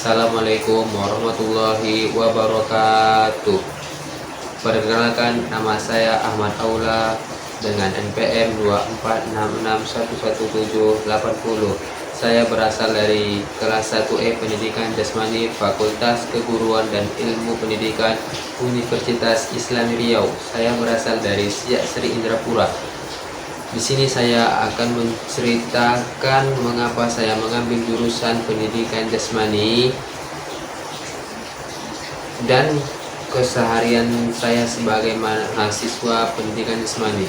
Assalamualaikum warahmatullahi wabarakatuh. Perkenalkan, nama saya Ahmad Aula dengan NPM 246611780. Saya berasal dari kelas 1E Pendidikan Jasmani Fakultas Keguruan dan Ilmu Pendidikan Universitas Islam Riau. Saya berasal dari Siak Sri Indrapura. Di sini saya akan menceritakan mengapa saya mengambil jurusan pendidikan jasmani dan keseharian saya sebagai mahasiswa pendidikan jasmani.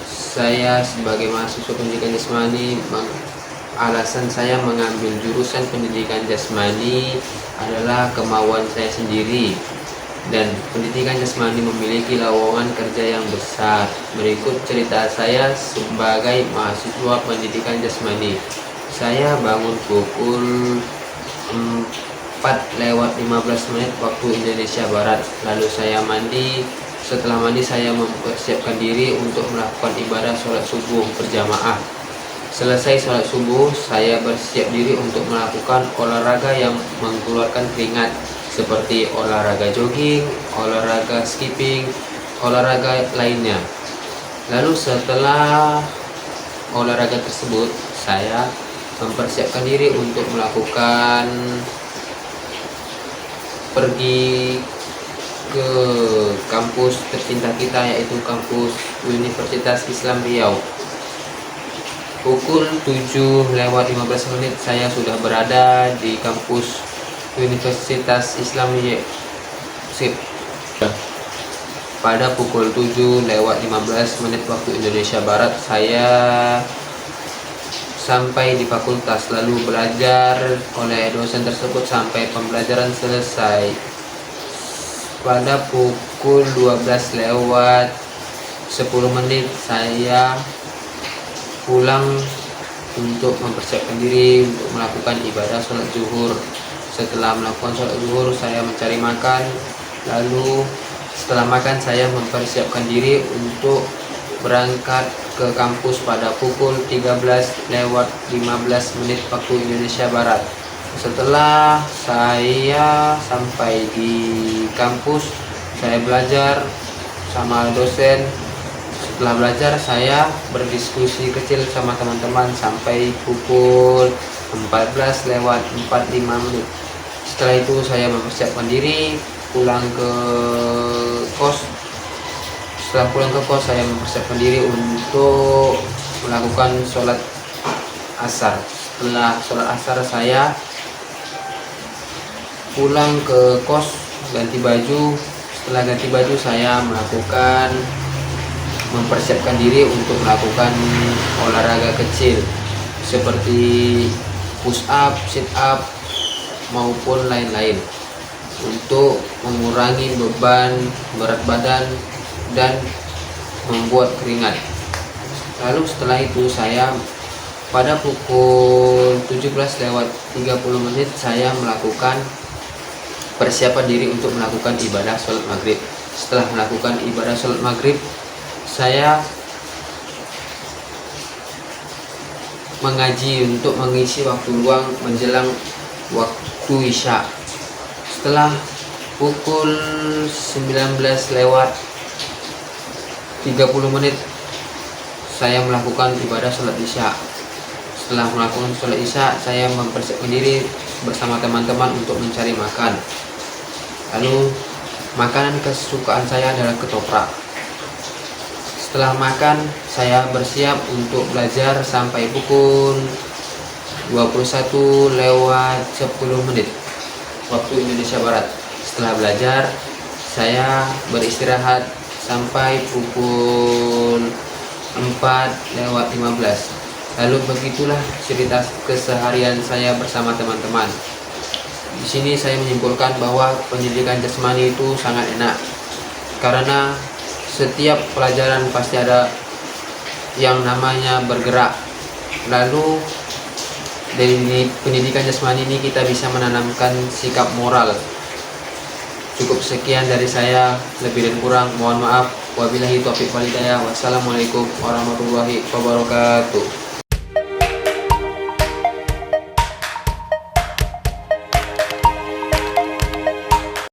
Saya sebagai mahasiswa pendidikan jasmani, alasan saya mengambil jurusan pendidikan jasmani adalah kemauan saya sendiri. Dan pendidikan jasmani memiliki lowongan kerja yang besar. Berikut cerita saya sebagai mahasiswa pendidikan jasmani. Saya bangun pukul 4:15 waktu Indonesia Barat. Lalu saya mandi. Setelah mandi saya mempersiapkan diri untuk melakukan ibadah sholat subuh berjamaah. Selesai sholat subuh, saya bersiap diri untuk melakukan olahraga yang mengeluarkan keringat, seperti olahraga jogging, olahraga skipping, olahraga lainnya. Lalu setelah olahraga tersebut, saya mempersiapkan diri untuk melakukan pergi ke kampus tercinta kita, yaitu kampus Universitas Islam Riau. Pukul 7:15 saya sudah berada di kampus Universitas Islam Riau. Pada pukul 7:15 waktu Indonesia Barat, saya sampai di fakultas, lalu belajar oleh dosen tersebut sampai pembelajaran selesai. Pada pukul 12:10 saya pulang untuk mempersiapkan diri untuk melakukan ibadah sholat zuhur. Setelah melakukan sholat zuhur, saya mencari makan. Lalu setelah makan, saya mempersiapkan diri untuk berangkat ke kampus pada pukul 13:15 waktu Indonesia Barat. Setelah saya sampai di kampus, saya belajar sama dosen. Setelah belajar, saya berdiskusi kecil sama teman-teman sampai pukul 14:45. Setelah itu saya mempersiapkan diri pulang ke kos. Setelah pulang ke kos, saya mempersiapkan diri untuk melakukan sholat asar. Setelah sholat asar, saya pulang ke kos, ganti baju. Setelah ganti baju, saya mempersiapkan diri untuk melakukan olahraga kecil seperti push up, sit up, maupun lain-lain untuk mengurangi beban berat badan dan membuat keringat. Lalu setelah itu, saya pada pukul 17:30 saya melakukan persiapan diri untuk melakukan ibadah sholat maghrib. Setelah melakukan ibadah sholat maghrib, saya mengaji untuk mengisi waktu luang menjelang waktu isya. Setelah pukul 19:30 saya melakukan ibadah sholat isya. Setelah melakukan sholat isya, saya mempersiapkan diri bersama teman-teman untuk mencari makan. Lalu makanan kesukaan saya adalah ketoprak. Setelah makan, saya bersiap untuk belajar sampai pukul 21:10 waktu Indonesia Barat. Setelah belajar, saya beristirahat sampai pukul 4:15. Lalu begitulah cerita keseharian saya bersama teman-teman. Di sini saya menyimpulkan bahwa pendidikan jasmani itu sangat enak, karena setiap pelajaran pasti ada yang namanya bergerak. Lalu dari pendidikan jasmani ini kita bisa menanamkan sikap moral. Cukup sekian dari saya, lebih dan kurang mohon maaf. Wabillahi taufiq wal hidayah. Wassalamualaikum warahmatullahi wabarakatuh.